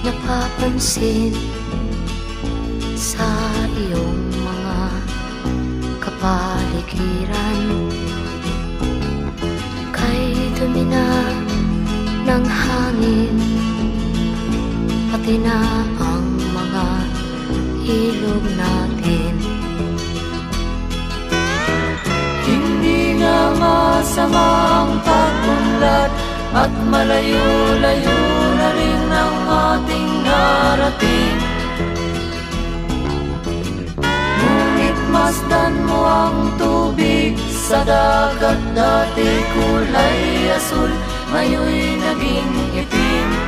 napapansin sa iyong mga kapaligiran. Kay dumi na ng hangin, pati na ang mga ilog natin. Hindi nga masama ang pag-unlad, at malayo-layo na rin ang ating narating. Ngunit masdan mo ang tubig sa dagat, dati kulay asul, ngayon'y naging itim.